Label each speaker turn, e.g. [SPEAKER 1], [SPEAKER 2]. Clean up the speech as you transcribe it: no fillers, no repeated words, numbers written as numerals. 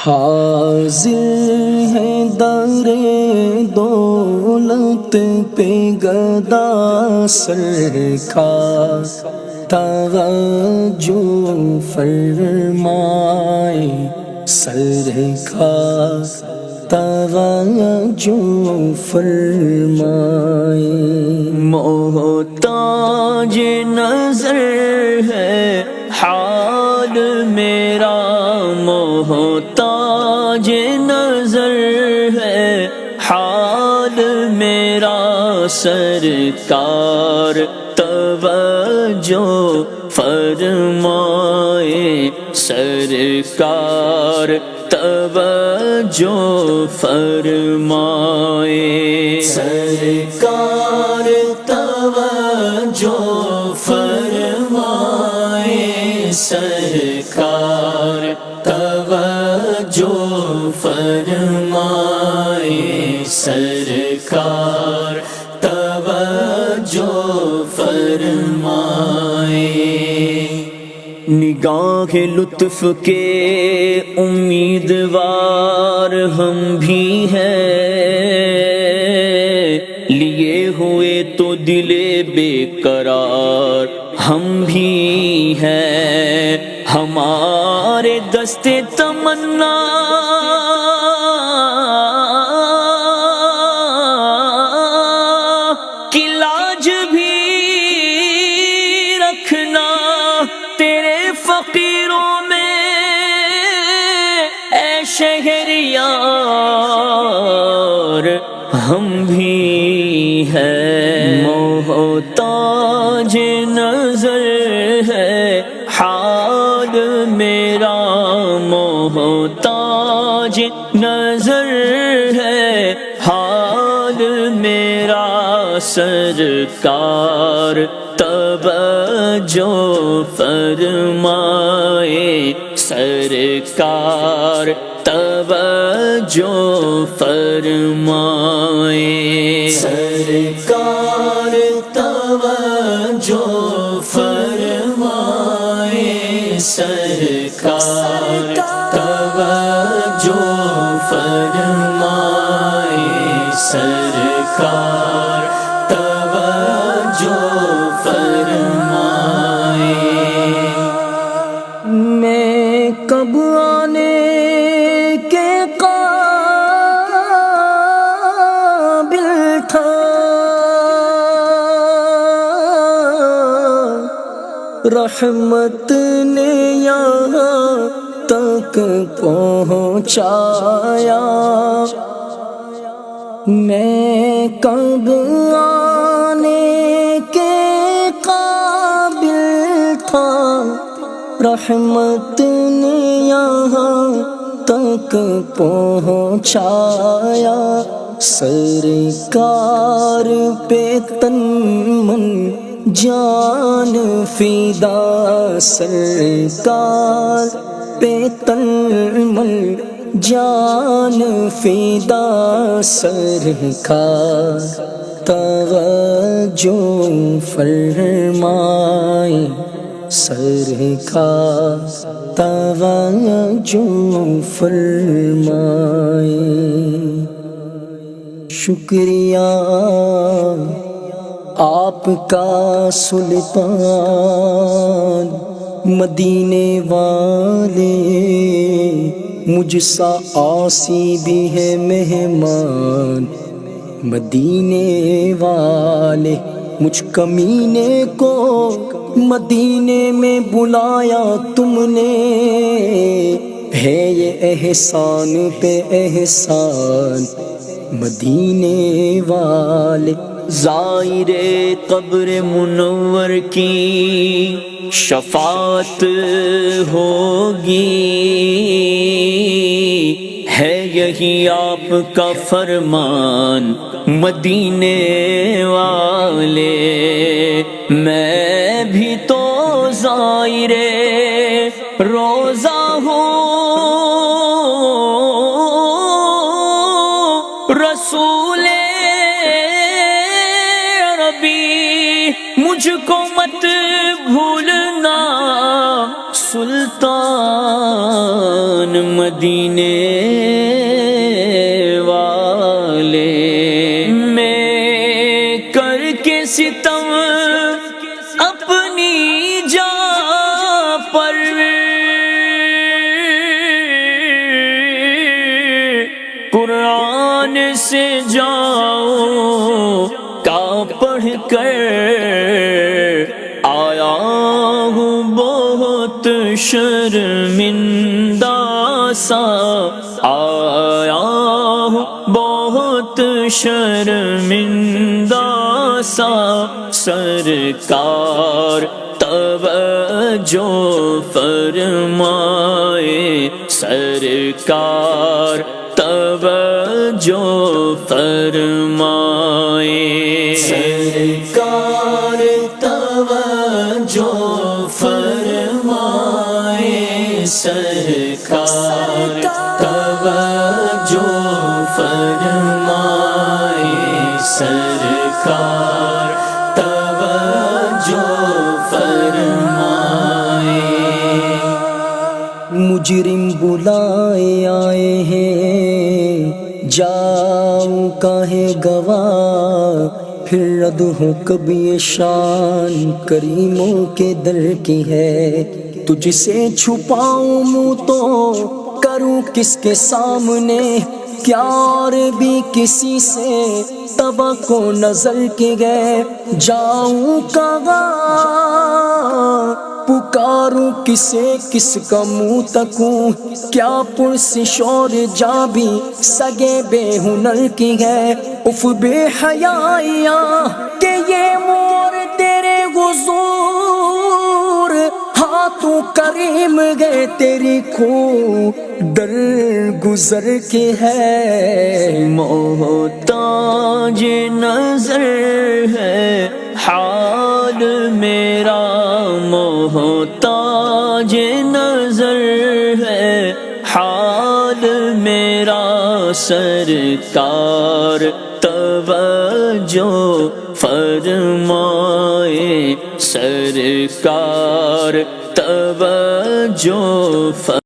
[SPEAKER 1] حاضر ہے در دولت پہ گدا سرکار، توجہ فرمائے سرکار، توجہ فرمائے۔ محتاج نظر ہے حال میرا، محتاج نظر ہے حال میرا، سرکار توجہ فرمائے سرکار، توجہ فرمائے سرکار، توجہ فرمائے سرکار، توجہ فرمائے سرکار، توجہ فرمائے۔ نگاہ لطف کے امیدوار ہم بھی ہیں، لیے ہوئے تو دل بے قرار ہم بھی ہیں، ہمارے دستے تمنا کی لاج بھی رکھنا، تیرے فقیروں میں اے شہریار ہم بھی ہیں، محتاج نظر ہے حال میرا، محتاج نظر ہے حال میرا، سرکار توجہ فرمائے سرکار، توجہ فرمائے سرکار، توجہ فرمائے سرکار، توجہ فرمائے سرکار، توجہ فرمائے۔ میں کب آنے کے قابل تھا، رحمت نے یہاں تک پہنچایا، میں کب آنے کے قابل تھا، رحمت نے یہاں تک پہنچایا، سرکار پہ تن من جان فدا، سرکار پہ تن من جان فدا، سرکار توجہ فرمائے سرکار، توجہ فرمائے۔ شکریہ آپ کا سلطان، مدینے والے مجھ سا عاصی بھی ہے مہمان، مدینے والے مجھ کمینے کو مدینے میں بلایا تم نے، ہے یہ احسان پہ احسان مدینے والے۔ زائر قبر منور کی شفاعت ہوگی، ہے یہی آپ کا فرمان مدینے والے، میں بھی تو زائر روزہ ہوں، رسول عربی مجھ کو مت بھولنا، سلطان مدینے والے، میں کر کے ستم اپنی جان پر، قرآن سے جاؤں کا پڑھ کر آیا ہوں بہت شرمندہ سا، آیا ہوں بہت شرمندہ سا، سرکار توجہ فرمائے، سرکار توجہ فرمائے، سرکار توجہ فرمائے، سرکار توجہ فرمائے، سرکار توجہ فرمائے۔
[SPEAKER 2] مجرم بلائے آئے ہیں، جاؤ کاہے گواہ، پھر رد ہو کبھی یہ شان کریموں کے در کی ہے، تجھ سے چھپاؤں منہ تو کروں کس کے سامنے، کیا اور بھی کسی سے توقع نظر کے گئے، جاؤں کہاں پکاروں کسے، کس کا منہ تکوں، کیا پرسش اور جا بھی سگے بے ہنر کی ہے، اف بے حیائیاں کہ یہ مور تیرے حضور، ہاتھوں کریم گئے تیری کھو در گزر کے ہے،
[SPEAKER 1] محتاج نظر ہے حال میرا، محتاج نظر ہے حال میرا، سرکار توجہ فرمائے، سرکار توجہ فرمائے۔